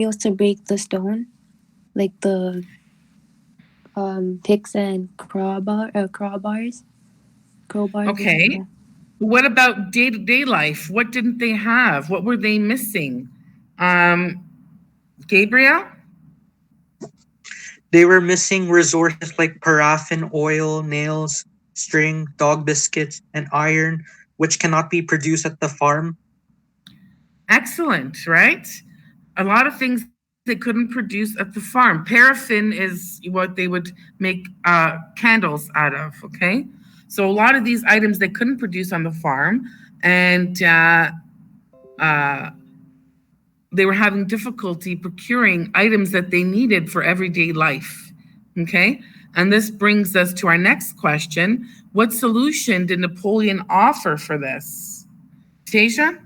to break the stone, like the picks and crowbars. Okay. What about day-to-day life? What didn't they have? What were they missing? Gabriel? They were missing resources like paraffin, oil, nails, string, dog biscuits, and iron, which cannot be produced at the farm. Excellent, right? A lot of things they couldn't produce at the farm. Paraffin is what they would make candles out of, okay? So a lot of these items they couldn't produce on the farm, and uh, they were having difficulty procuring items that they needed for everyday life, okay? And this brings us to our next question. What solution did Napoleon offer for this? Tasia?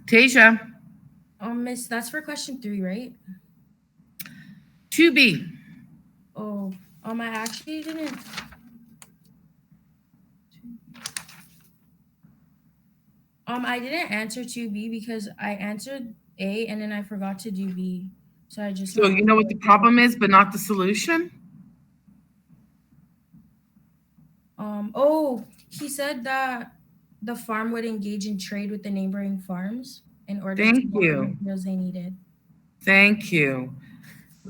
Tasia? Miss, that's for question 3, right? 2B. Oh, I actually didn't. I didn't answer 2B because I answered A and then I forgot to do B. So I just. So you know what the problem is, but not the solution? Oh, he said that the farm would engage in trade with the neighboring farms in order to get the materials they needed. Thank you.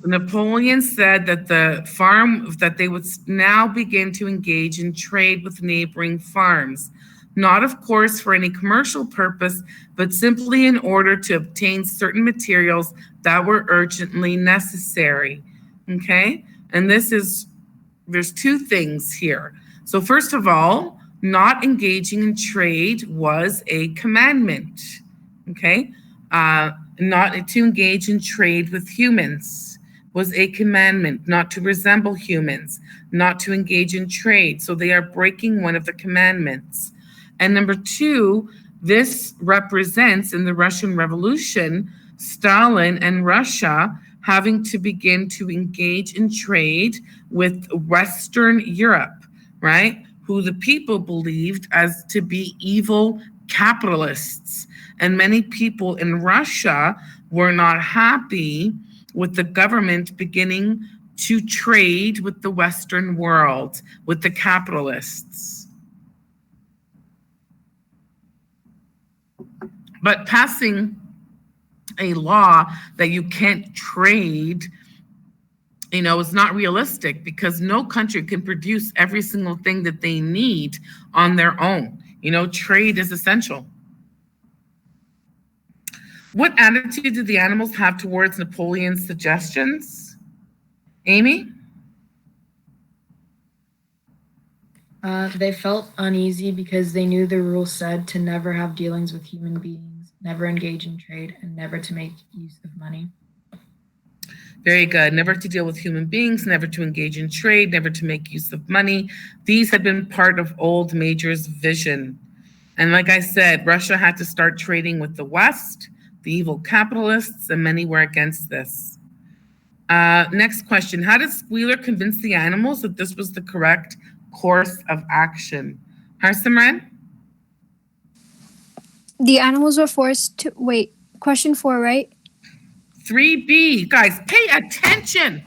Napoleon said that the farm, that they would now begin to engage in trade with neighboring farms, not of course for any commercial purpose, but simply in order to obtain certain materials that were urgently necessary. Okay? And there's two things here. So first of all, not engaging in trade was a commandment. Okay? Not to engage in trade with humans was a commandment, not to resemble humans, not to engage in trade. So they are breaking one of the commandments. And number two, this represents in the Russian Revolution, Stalin and Russia having to begin to engage in trade with Western Europe, right? Who the people believed as to be evil capitalists. And many people in Russia were not happy with the government beginning to trade with the Western world, with the capitalists. But passing a law that you can't trade, is not realistic because no country can produce every single thing that they need on their own. Trade is essential. What attitude did the animals have towards Napoleon's suggestions? Amy? They felt uneasy because they knew the rule said to never have dealings with human beings, never engage in trade, and never to make use of money. Very good. Never to deal with human beings, never to engage in trade, never to make use of money. These had been part of old Major's vision. And like I said, Russia had to start trading with the West, the evil capitalists, and many were against this. Next question. How did Squealer convince the animals that this was the correct course of action? Harsimran? The animals were forced to... Wait, question 4, right? 3B. Guys, pay attention.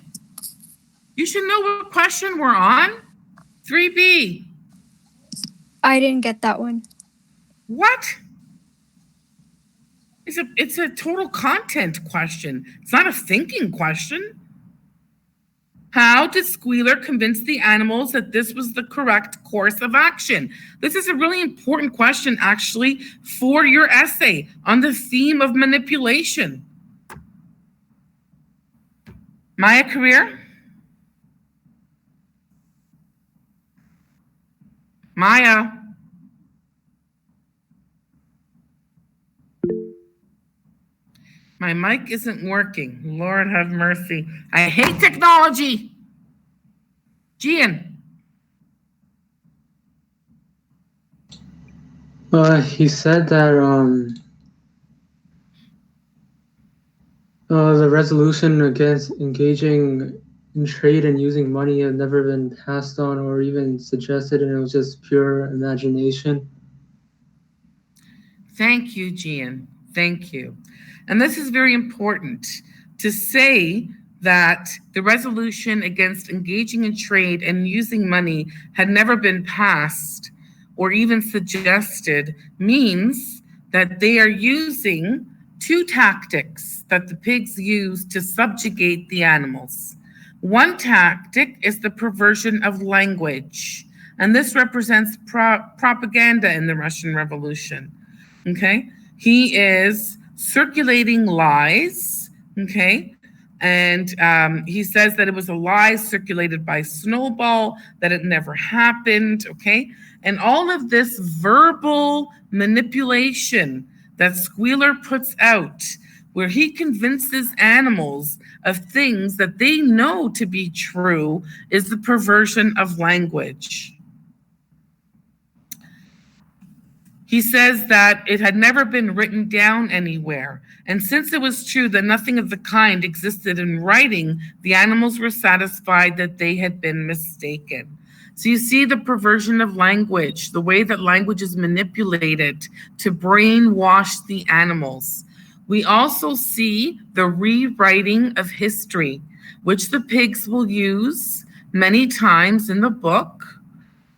You should know what question we're on. 3B. I didn't get that one. What? It's a total content question. It's not a thinking question. How did Squealer convince the animals that this was the correct course of action? This is a really important question, actually, for your essay on the theme of manipulation. Maya Career? Maya? My mic isn't working. Lord have mercy. I hate technology. Gian. He said that the resolution against engaging in trade and using money have never been passed on or even suggested, and it was just pure imagination? Thank you, Gian. Thank you. And this is very important to say that the resolution against engaging in trade and using money had never been passed or even suggested means that they are using two tactics that the pigs use to subjugate the animals. One tactic is the perversion of language, and this represents propaganda in the Russian Revolution. Okay, he is circulating lies. Okay, and he says that it was a lie circulated by Snowball, that it never happened. Okay, and all of this verbal manipulation that Squealer puts out, where he convinces animals of things that they know to be true, is the perversion of language. He says that it had never been written down anywhere. And since it was true that nothing of the kind existed in writing, the animals were satisfied that they had been mistaken. So you see the perversion of language, the way that language is manipulated to brainwash the animals. We also see the rewriting of history, which the pigs will use many times in the book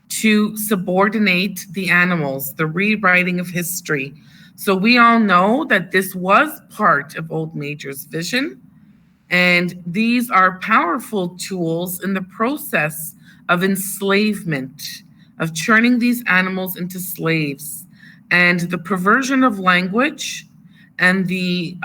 to subordinate the animals, the rewriting of history. So we all know that this was part of Old Major's vision, and these are powerful tools in the process of enslavement, of turning these animals into slaves. And the perversion of language and the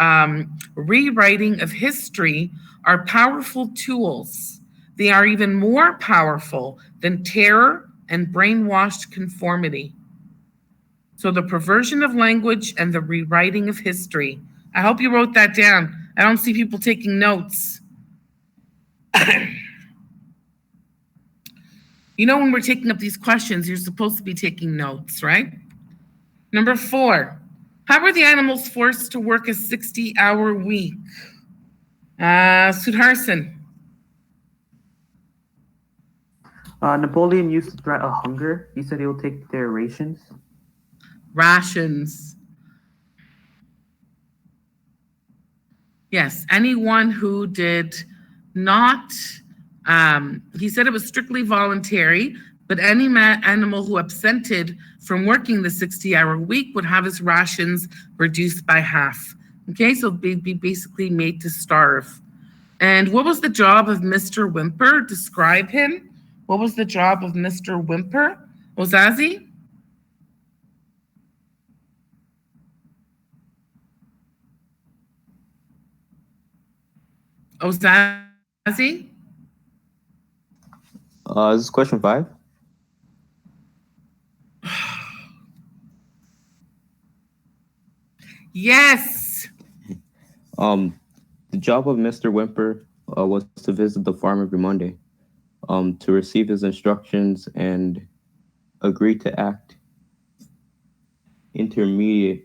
rewriting of history are powerful tools. They are even more powerful than terror and brainwashed conformity. So the perversion of language and the rewriting of history. I hope you wrote that down. I don't see people taking notes. You know, when we're taking up these questions, you're supposed to be taking notes, right? Number 4, how were the animals forced to work a 60-hour week? Sudharsan. Napoleon used to threat of hunger. He said he will take their rations. Rations. Yes, anyone who did not, he said it was strictly voluntary, but any animal who absented from working the 60-hour week would have his rations reduced by half. Okay, so be basically made to starve. And what was the job of Mr. Whymper? Describe him. What was the job of Mr. Whymper? Ozazi? Ozazi? Is this question 5? Yes. The job of Mr. Whymper was to visit the farm every Monday, to receive his instructions and agree to act intermediary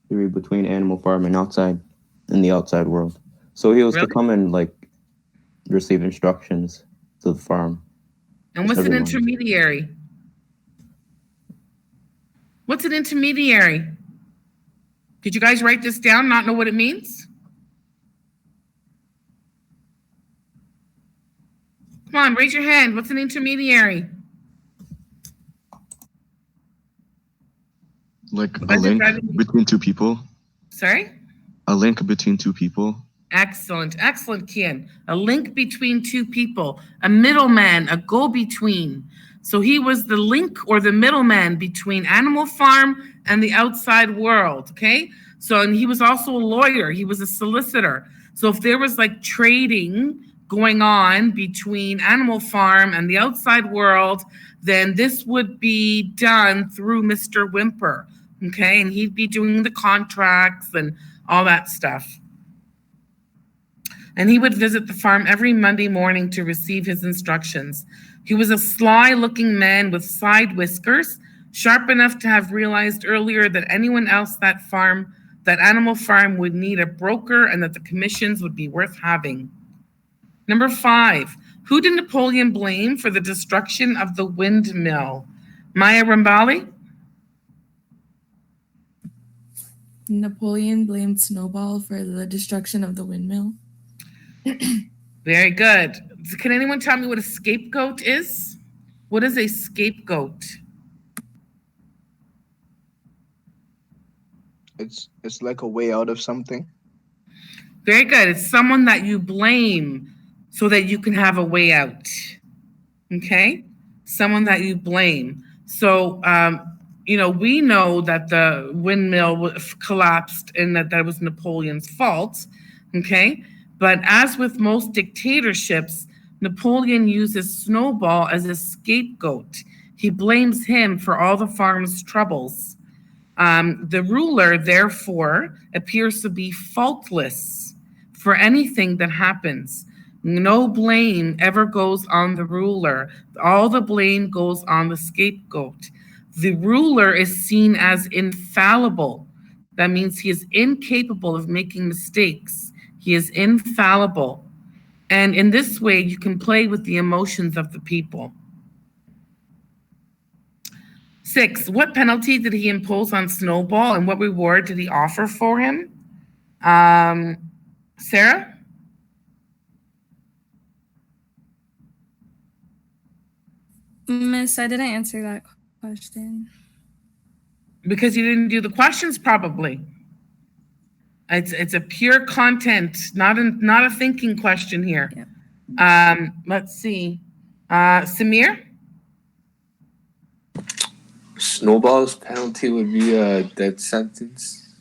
between Animal Farm and the outside world. So he was to come and receive instructions to the farm. And what's an intermediary? What's an intermediary? Did you guys write this down, not know what it means? Come on, raise your hand. What's an intermediary? Like a link between two people. Sorry? A link between two people. Excellent, excellent, Kian. A link between two people, a middleman, a go-between. So he was the link or the middleman between Animal Farm and the outside world, okay? So, and he was also a lawyer. He was a solicitor. So if there was trading going on between Animal Farm and the outside world, then this would be done through Mr. Whymper, okay? And he'd be doing the contracts and all that stuff. And he would visit the farm every Monday morning to receive his instructions. He was a sly-looking man with side whiskers, sharp enough to have realized earlier that anyone else that Animal Farm would need a broker and that the commissions would be worth having. Number 5, who did Napoleon blame for the destruction of the windmill? Maya Rambali? Napoleon blamed Snowball for the destruction of the windmill. Very good. Can anyone tell me what a scapegoat is? What is a scapegoat? It's like a way out of something. Very good. It's someone that you blame so that you can have a way out. Okay? Someone that you blame. So, we know that the windmill collapsed and that was Napoleon's fault. Okay? But as with most dictatorships, Napoleon uses Snowball as a scapegoat. He blames him for all the farm's troubles. The ruler, therefore, appears to be faultless for anything that happens. No blame ever goes on the ruler. All the blame goes on the scapegoat. The ruler is seen as infallible. That means he is incapable of making mistakes. He is infallible. And in this way, you can play with the emotions of the people. 6, what penalty did he impose on Snowball and what reward did he offer for him? Sarah? Miss, I didn't answer that question. Because you didn't do the questions probably. It's a pure content, not a thinking question here. Yeah. Let's see. Samir? Snowball's penalty would be a death sentence,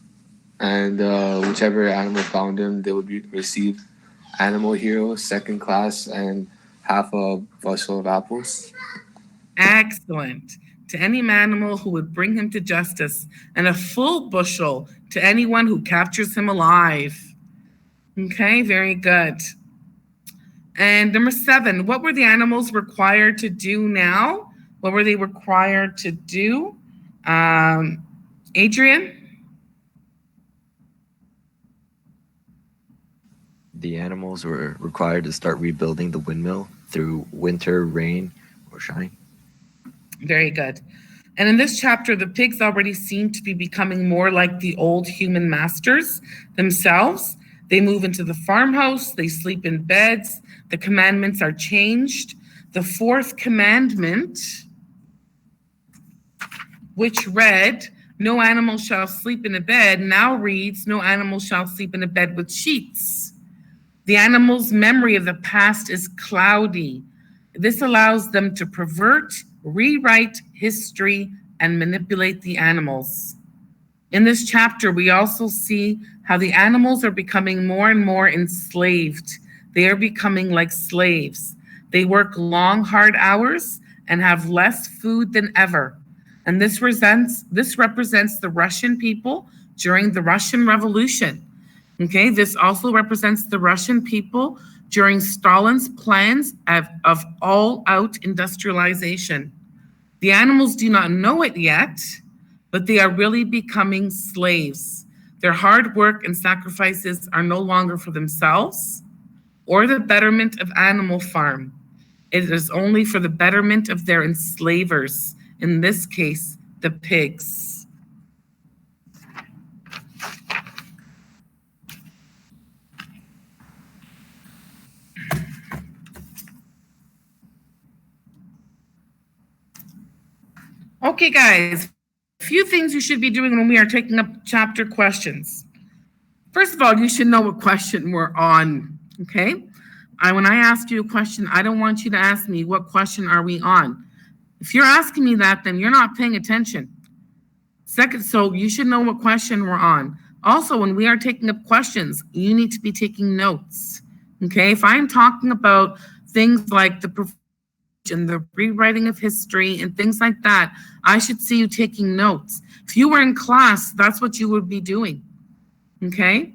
and whichever animal found him, they would receive animal hero, second class, and half a bushel of apples. Excellent. To any animal who would bring him to justice, and a full bushel to anyone who captures him alive. Okay, very good. And number 7, what were the animals required to do now? What were they required to do? Adrian? The animals were required to start rebuilding the windmill through winter, rain, or shine. Very good. And in this chapter, the pigs already seem to be becoming more like the old human masters themselves. They move into the farmhouse, they sleep in beds, the commandments are changed. The 4th commandment, which read, no animal shall sleep in a bed, now reads, no animal shall sleep in a bed with sheets. The animal's memory of the past is cloudy. This allows them to pervert, rewrite history, and manipulate the animals. In this chapter, we also see how the animals are becoming more and more enslaved. They are becoming like slaves. They work long, hard hours and have less food than ever. And this represents the Russian people during the Russian Revolution. Okay, this also represents the Russian people during Stalin's plans of all-out industrialization. The animals do not know it yet, but they are really becoming slaves. Their hard work and sacrifices are no longer for themselves or the betterment of Animal Farm. It is only for the betterment of their enslavers, in this case, the pigs. Okay, guys, a few things you should be doing when we are taking up chapter questions. First of all, you should know what question we're on, okay? When I ask you a question, I don't want you to ask me, what question are we on? If you're asking me that, then you're not paying attention. Second, so you should know what question we're on. Also, when we are taking up questions, you need to be taking notes, okay? If I'm talking about things like the and the rewriting of history and things like that, I should see you taking notes. If you were in class, that's what you would be doing, okay?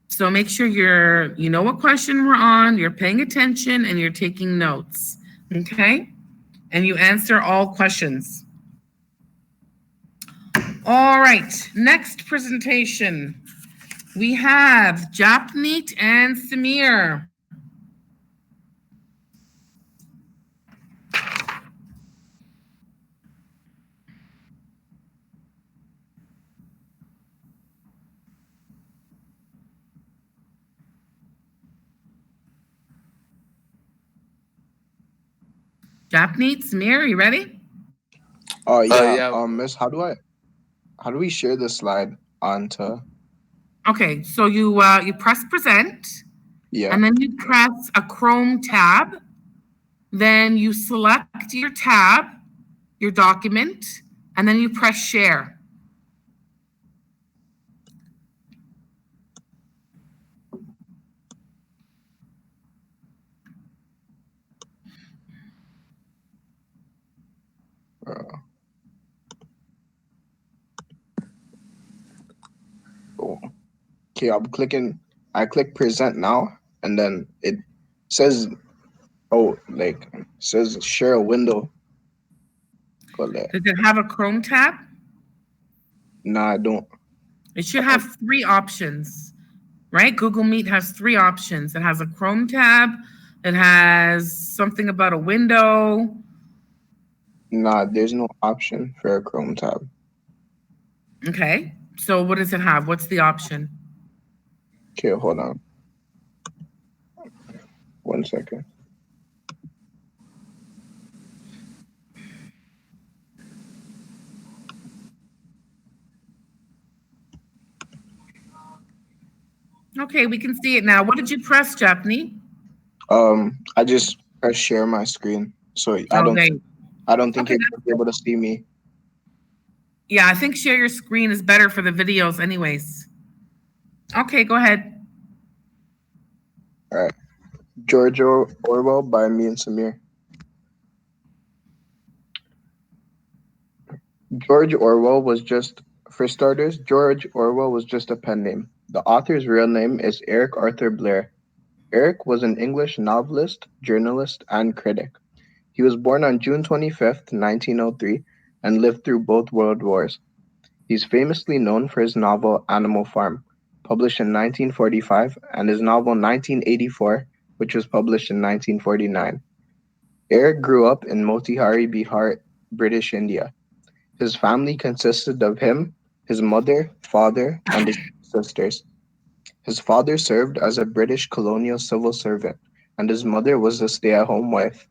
So make sure you know what question we're on, you're paying attention, and you're taking notes, okay? And you answer all questions. All right, next presentation. We have Japneet and Samir. Japneet, Samir, you ready? Oh yeah. Yeah. Miss, how do we share the slide onto? Okay, so you press present, Yeah. and then you press a Chrome tab. Then you select your tab, your document, and then you press share. Okay, I'm clicking. I click present now, and then it says, says share a window. Go there. Does it have a Chrome tab? No, I don't. It should have 3 options, right? Google Meet has 3 options. It has a Chrome tab. It has something about a window. Nah, there's no option for a Chrome tab. Okay, so what does it have? What's the option? Okay, hold on. 1 second. Okay, we can see it now. What did you press, Japney? I just press share my screen, so I don't think Okay, you'll be able to see me. Yeah, I think share your screen is better for the videos anyways. Okay, go ahead. All right. George Orwell by me and Samir. George Orwell was just, for starters, George Orwell was just a pen name. The author's real name is Eric Arthur Blair. Eric was an English novelist, journalist, and critic. He was born on June 25th, 1903, and lived through both world wars. He's famously known for his novel Animal Farm, published in 1945, and his novel 1984, which was published in 1949. Eric grew up in Motihari, Bihar, British India. His family consisted of him, his mother, father, and his sisters. His father served as a British colonial civil servant, and his mother was a stay-at-home wife.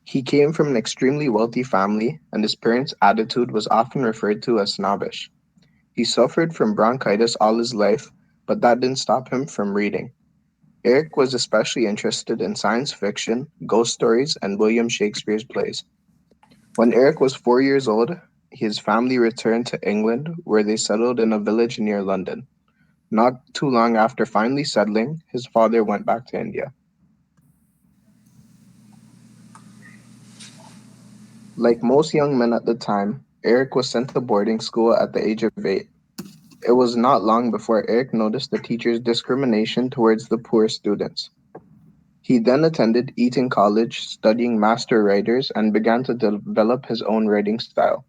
He came from an extremely wealthy family, and his parents' attitude was often referred to as snobbish. He suffered from bronchitis all his life, but that didn't stop him from reading. Eric was especially interested in science fiction, ghost stories, and William Shakespeare's plays. When Eric was 4 years old, his family returned to England, where they settled in a village near London. Not too long after finally settling, his father went back to India. Like most young men at the time, Eric was sent to boarding school at the age of 8. It was not long before Eric noticed the teacher's discrimination towards the poor students. He then attended Eton College, studying master writers, and began to develop his own writing style.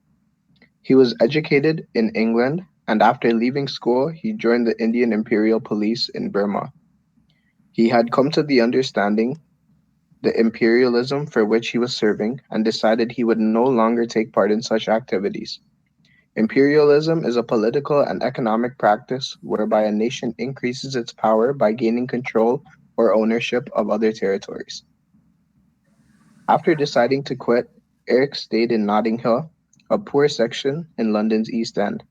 He was educated in England, and after leaving school, he joined the Indian Imperial Police in Burma. He had come to the understanding the imperialism for which he was serving and decided he would no longer take part in such activities. Imperialism is a political and economic practice whereby a nation increases its power by gaining control or ownership of other territories. After deciding to quit, Eric stayed in Notting Hill, a poor section in London's East End.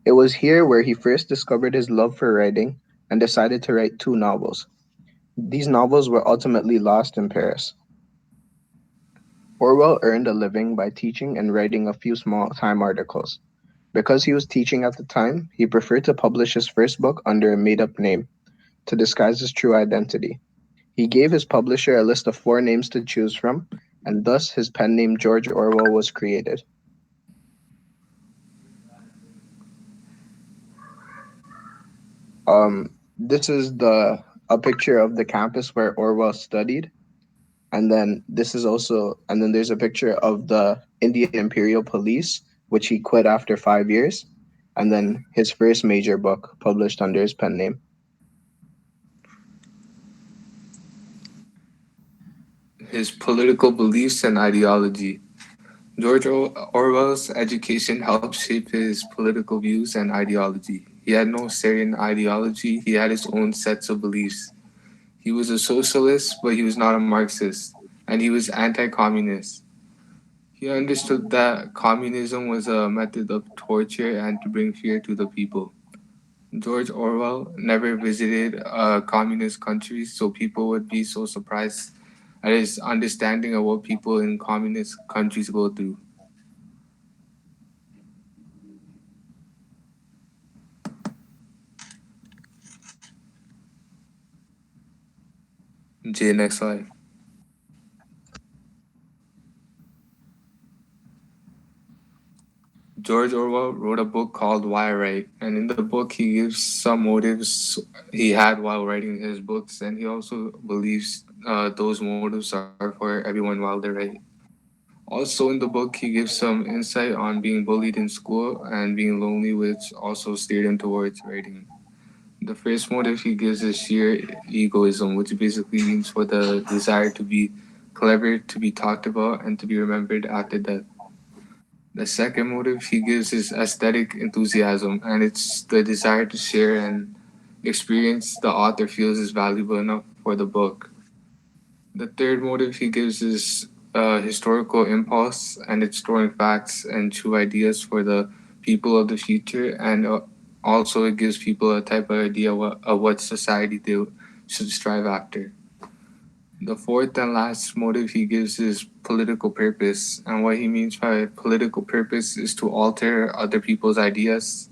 It was here where he first discovered his love for writing and decided to write 2 novels. These novels were ultimately lost in Paris. Orwell earned a living by teaching and writing a few small-time articles. Because he was teaching at the time, he preferred to publish his first book under a made-up name, to disguise his true identity. He gave his publisher a list of 4 names to choose from, and thus his pen name George Orwell was created. This is a picture of the campus where Orwell studied. And then there's a picture of the Indian Imperial Police, which he quit after 5 years. and then his first major book published under his pen name. His political beliefs and ideology. George Orwell's education helped shape his political views and ideology. He had no certain ideology, he had his own sets of beliefs. He was a socialist, but he was not a Marxist, and he was anti communist. He understood that communism was a method of torture and to bring fear to the people. George Orwell never visited a communist country, so people would be so surprised at his understanding of what people in communist countries go through. Jay, next slide. George Orwell wrote a book called Why Write, and in the book he gives some motives he had while writing his books, and he also believes those motives are for everyone while they write. Also in the book he gives some insight on being bullied in school and being lonely, which also steered him towards writing. The first motive he gives is sheer egoism, which basically means for the desire to be clever, to be talked about, and to be remembered after death. The second motive he gives is aesthetic enthusiasm, and it's the desire to share an experience the author feels is valuable enough for the book. The third motive he gives is historical impulse, and it's storing facts and true ideas for the people of the future, and also it gives people a type of idea of what society they should strive after. The fourth and last motive he gives is political purpose, and what he means by political purpose is to alter other people's ideas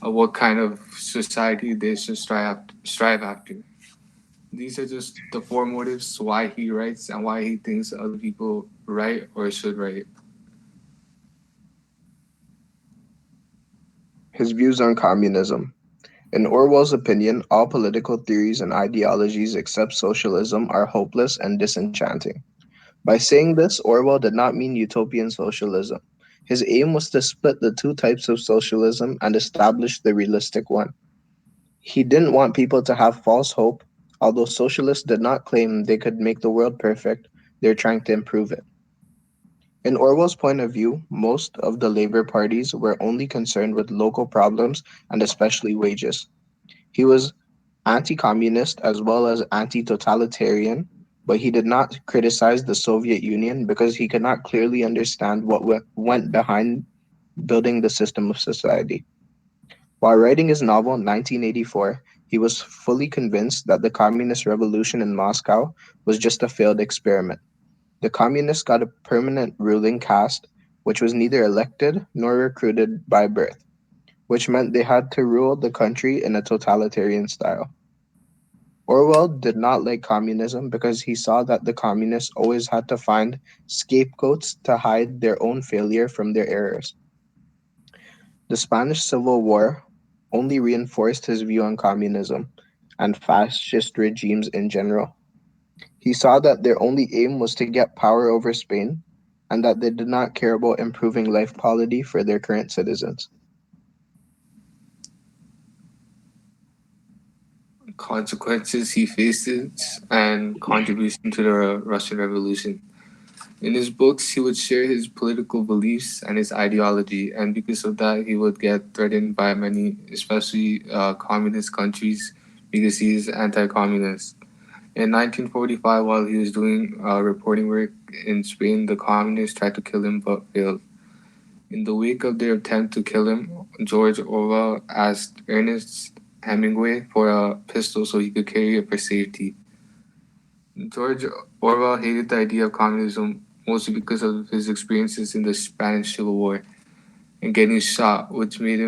of what kind of society they should strive after. These are just the four motives why he writes and why he thinks other people write or should write. His views on communism. In Orwell's opinion, all political theories and ideologies except socialism are hopeless and disenchanting. By saying this, Orwell did not mean utopian socialism. His aim was to split the two types of socialism and establish the realistic one. He didn't want people to have false hope. Although socialists did not claim they could make the world perfect, they're trying to improve it. In Orwell's point of view, most of the labor parties were only concerned with local problems and especially wages. He was anti-communist as well as anti-totalitarian, but he did not criticize the Soviet Union because he could not clearly understand what went behind building the system of society. While writing his novel in 1984, he was fully convinced that the communist revolution in Moscow was just a failed experiment. The communists got a permanent ruling caste, which was neither elected nor recruited by birth, which meant they had to rule the country in a totalitarian style. Orwell did not like communism because he saw that the communists always had to find scapegoats to hide their own failure from their errors. The Spanish Civil War only reinforced his view on communism and fascist regimes in general. He saw that their only aim was to get power over Spain and that they did not care about improving life quality for their current citizens. Consequences he faces and contribution to the Russian Revolution. In his books, he would share his political beliefs and his ideology, and because of that, he would get threatened by many, especially communist countries, because he is anti-communist. In 1945, while he was doing reporting work in Spain, the communists tried to kill him but failed. In the wake of their attempt to kill him, George Orwell asked Ernest Hemingway for a pistol so he could carry it for safety. George Orwell hated the idea of communism mostly because of his experiences in the Spanish Civil War and getting shot, which made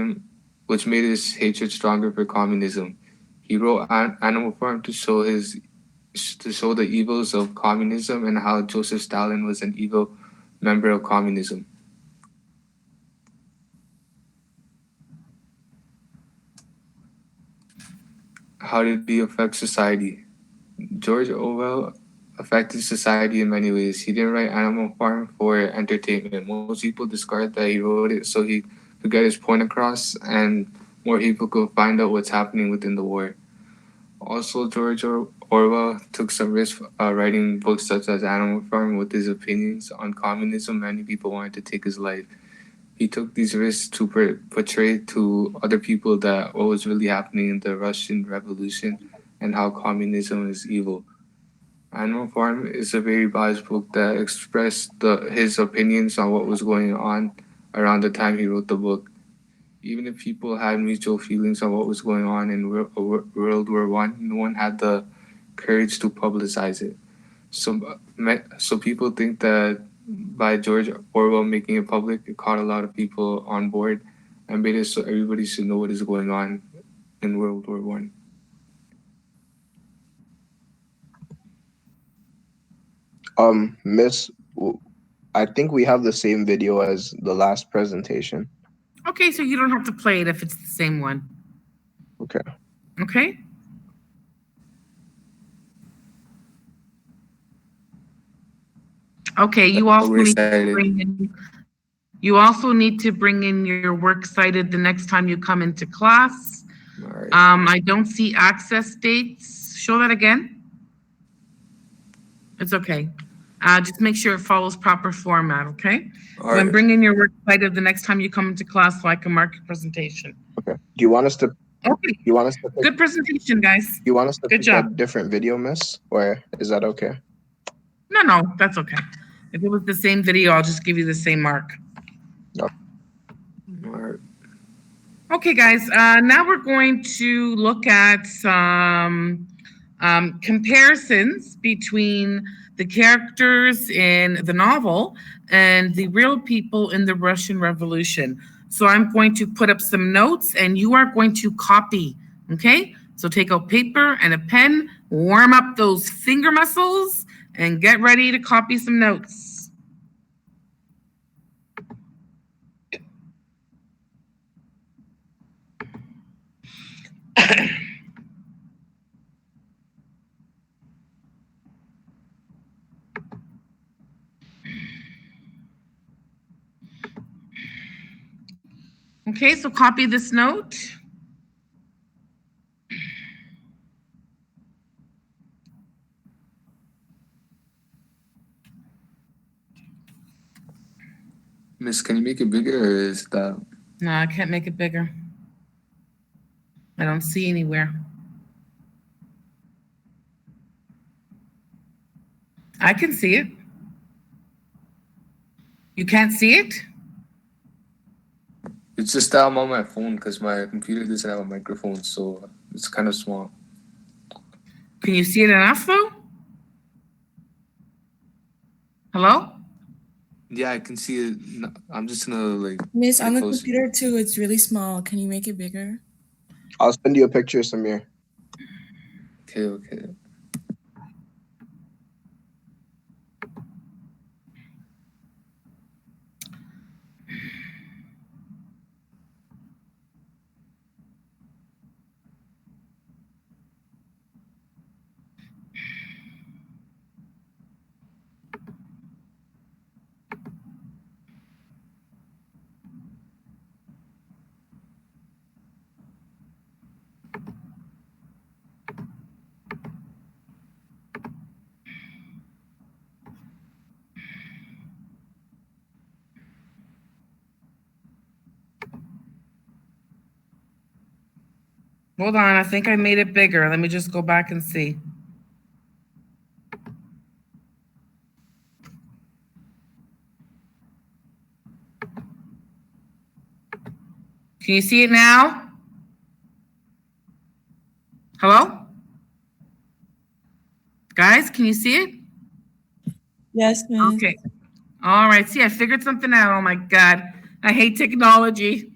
his hatred stronger for communism. He wrote Animal Farm to show the evils of communism and how Joseph Stalin was an evil member of communism. How did he affect society? George Orwell affected society in many ways. He didn't write Animal Farm for entertainment. Most people discard that he wrote it so he could to get his point across, and more people could find out what's happening within the war. Also, George Orwell took some risks writing books such as Animal Farm with his opinions on communism. Many people wanted to take his life. He took these risks to portray to other people that what was really happening in the Russian Revolution and how communism is evil. Animal Farm is a very biased book that expressed his opinions on what was going on around the time he wrote the book. Even if people had mutual feelings on what was going on in World War One, no one had the courage to publicize it. So people think that by George Orwell making it public, it caught a lot of people on board and made it so everybody should know what is going on in World War One. Miss, I think we have the same video as the last presentation. Okay, so you don't have to play it if it's the same one. Okay. Okay. Okay, you also need to bring in your works cited the next time you come into class. Right. I don't see access dates. Show that again. It's okay. Just make sure it follows proper format, okay? Right. Bring in your works cited the next time you come into class so I can mark your presentation. Okay. Do you want us to? Okay. Do you want us to? Good presentation, guys. Do you want us to Good pick job. a different video, Miss, or is that okay? No, that's okay. If it was the same video, I'll just give you the same mark. No. Okay, guys, now we're going to look at some comparisons between the characters in the novel and the real people in the Russian Revolution. So I'm going to put up some notes and you are going to copy, okay? So take out paper and a pen, warm up those finger muscles, and get ready to copy some notes. Okay, so copy this note. Miss, can you make it bigger or is that? No, I can't make it bigger. I don't see anywhere. I can see it. You can't see it? It's just that I'm on my phone because my computer doesn't have a microphone, so it's kind of small. Can you see it enough though? Hello? Yeah, I can see it. I'm just gonna like. Miss, on the close. computer too, it's really small. Can you make it bigger? I'll send you a picture, Samir. Okay. Hold on, I think I made it bigger. Let me just go back and see. Can you see it now? Hello? Guys, can you see it? Yes, Miss. Okay. All right. See, I figured something out. Oh my God. I hate technology.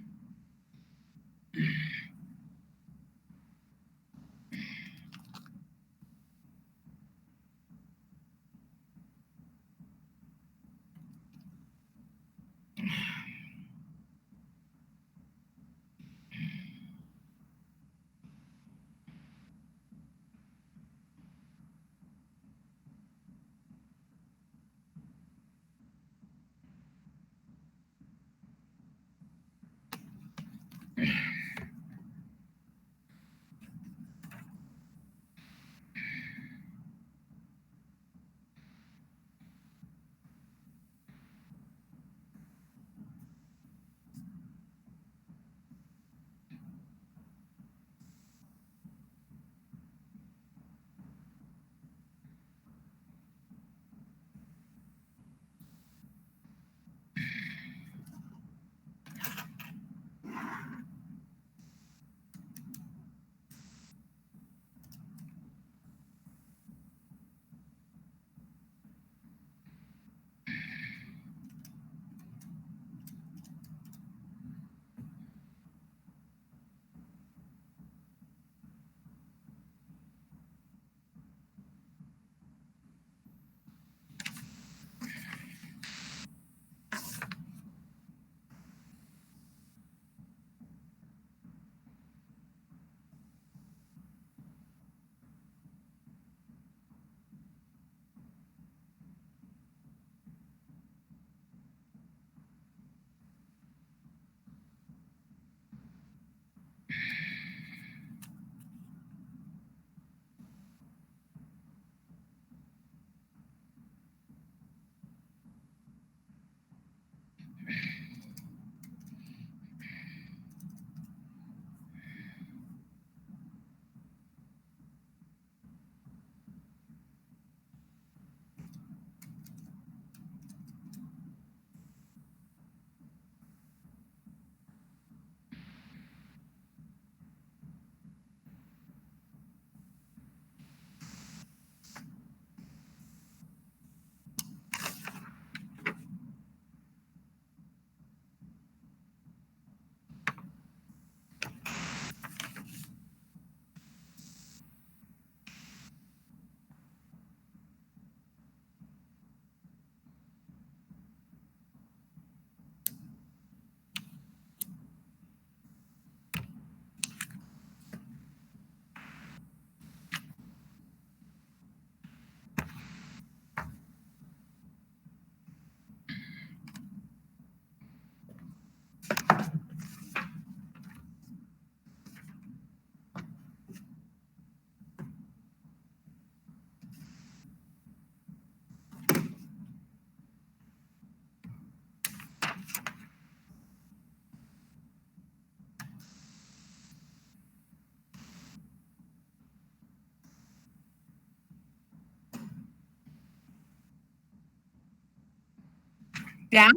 Down?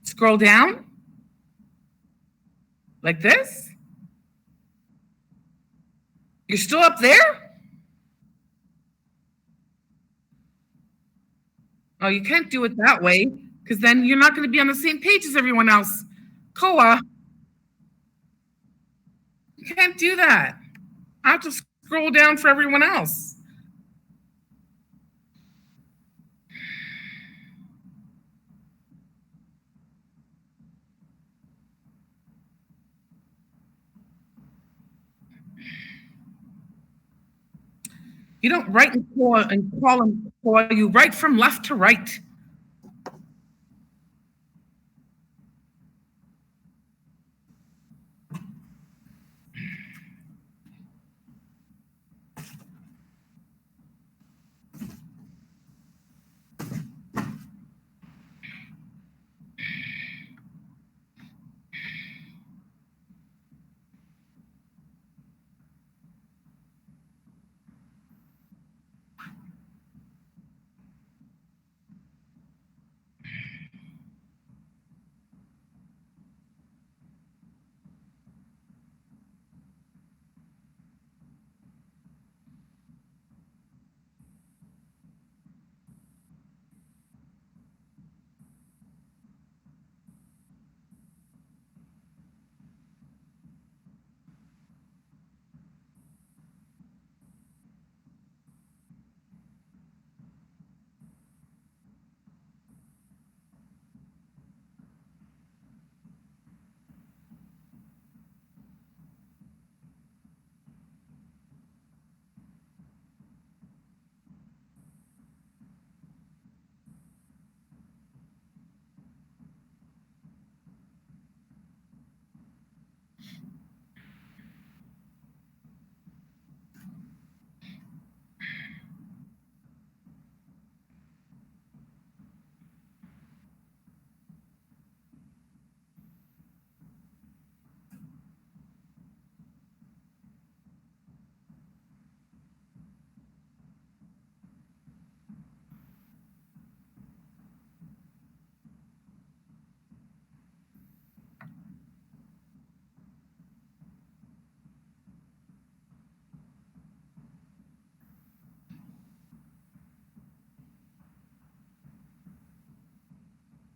Scroll down? Like this? You're still up there? Oh, you can't do it that way, because then you're not going to be on the same page as everyone else. Koa, you can't do that. I have to scroll down for everyone else. You don't write in column, you write from left to right.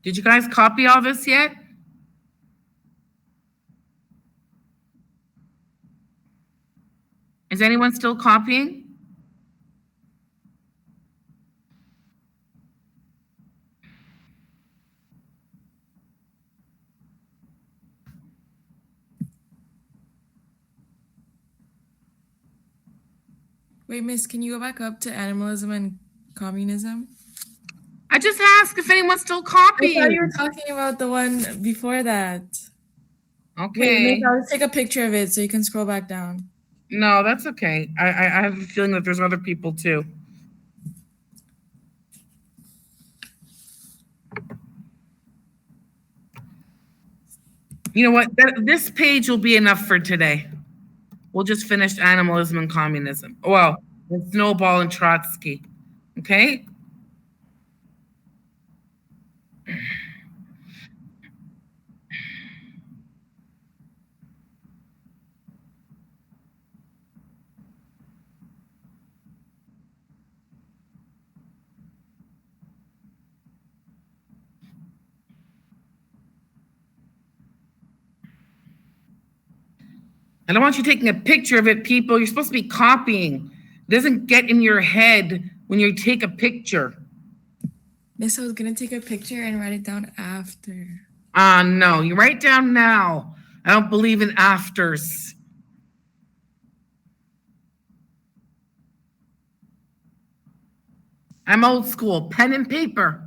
Did you guys copy all this yet? Is anyone still copying? Wait, Miss, can you go back up to animalism and communism? I just asked if anyone's still copying. I thought you were talking about the one before that. Okay. Wait, Miss, I'll take a picture of it so you can scroll back down. No, that's okay. I have a feeling that there's other people too. You know what? This page will be enough for today. We'll just finish animalism and communism. Well, and Snowball and Trotsky. Okay? I don't want you taking a picture of it, people. You're supposed to be copying. It doesn't get in your head when you take a picture. Miss, I was gonna take a picture and write it down after. No, you write down now. I don't believe in afters. I'm old school, pen and paper.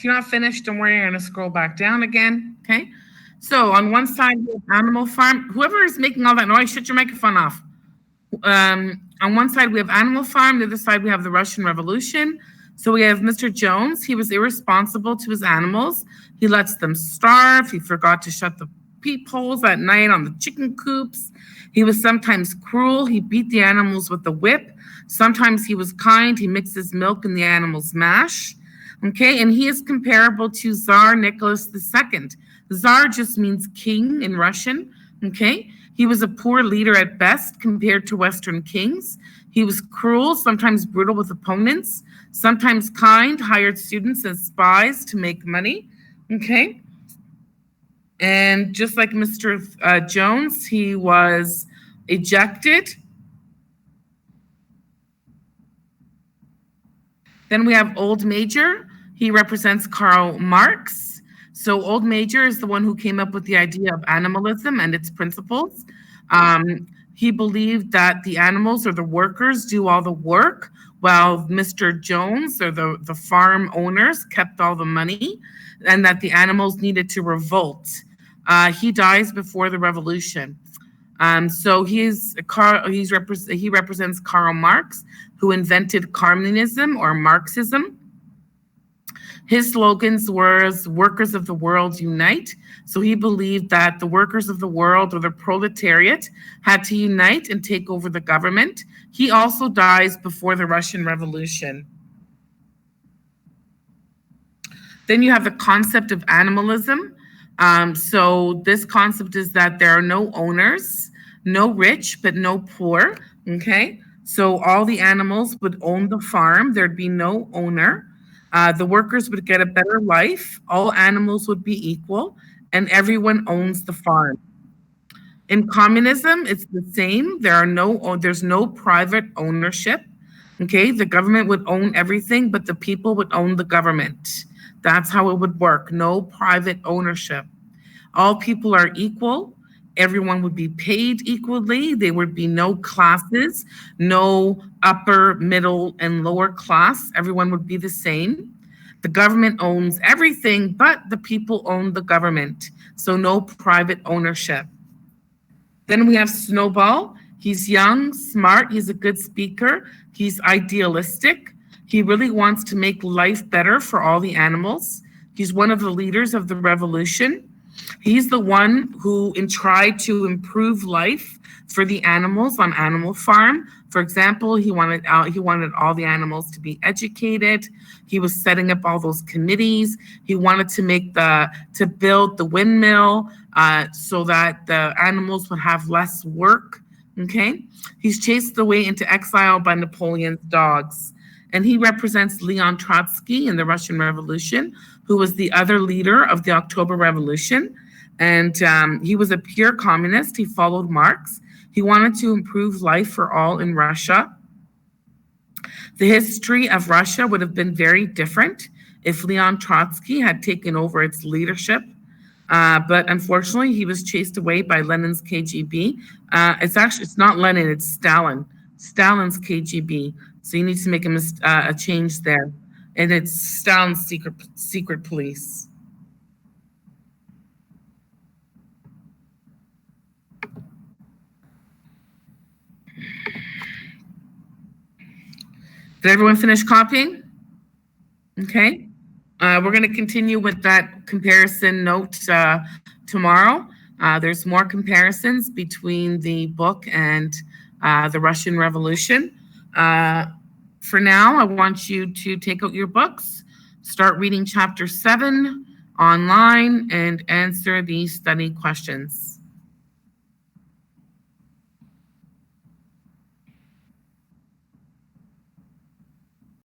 you're not finished, don't worry, I'm going to scroll back down again. Okay. So on one side, we have Animal Farm. Whoever is making all that noise, shut your microphone off. On one side, we have Animal Farm. The other side, we have the Russian Revolution. So we have Mr. Jones. He was irresponsible to his animals. He lets them starve. He forgot to shut the peepholes at night on the chicken coops. He was sometimes cruel. He beat the animals with a whip. Sometimes he was kind. He mixes milk in the animal's mash. Okay, and he is comparable to Tsar Nicholas II. Tsar just means king in Russian. Okay, he was a poor leader at best compared to Western kings. He was cruel, sometimes brutal with opponents, sometimes kind, hired students as spies to make money. Okay, and just like Mr. Jones, he was ejected. Then we have Old Major. He represents Karl Marx. So Old Major is the one who came up with the idea of animalism and its principles. He believed that the animals or the workers do all the work, while Mr. Jones or the farm owners kept all the money, and that the animals needed to revolt. He dies before the revolution. So he represents Karl Marx, who invented communism or Marxism. His slogans were "Workers of the world unite." So he believed that the workers of the world, or the proletariat, had to unite and take over the government. He also dies before the Russian Revolution. Then you have the concept of animalism. So this concept is that there are no owners, no rich, but no poor. Okay, so all the animals would own the farm. There'd be no owner. The workers would get a better life. All animals would be equal, and everyone owns the farm. In communism, it's the same. There's no private ownership. Okay, the government would own everything, but the people would own the government. That's how it would work. No private ownership. All people are equal. Everyone would be paid equally. There would be no classes, no upper, middle, and lower class. Everyone would be the same. The government owns everything, but the people own the government. So no private ownership. Then we have Snowball. He's young, smart. He's a good speaker. He's idealistic. He really wants to make life better for all the animals. He's one of the leaders of the revolution. He's the one who tried to improve life for the animals on Animal Farm. For example, he wanted all the animals to be educated. He was setting up all those committees. He wanted to build the windmill so that the animals would have less work. Okay, he's chased away into exile by Napoleon's dogs. And he represents Leon Trotsky in the Russian Revolution, who was the other leader of the October Revolution. And he was a pure communist. He followed Marx. He wanted to improve life for all in Russia. The history of Russia would have been very different if Leon Trotsky had taken over its leadership. But unfortunately, he was chased away by Lenin's KGB. It's not Lenin, it's Stalin. Stalin's KGB. So you need to make a change there. And it's Stalin's secret police. Did everyone finish copying? Okay. We're going to continue with that comparison note tomorrow. There's more comparisons between the book and the Russian Revolution. For now, I want you to take out your books, start reading chapter 7 online, and answer the study questions.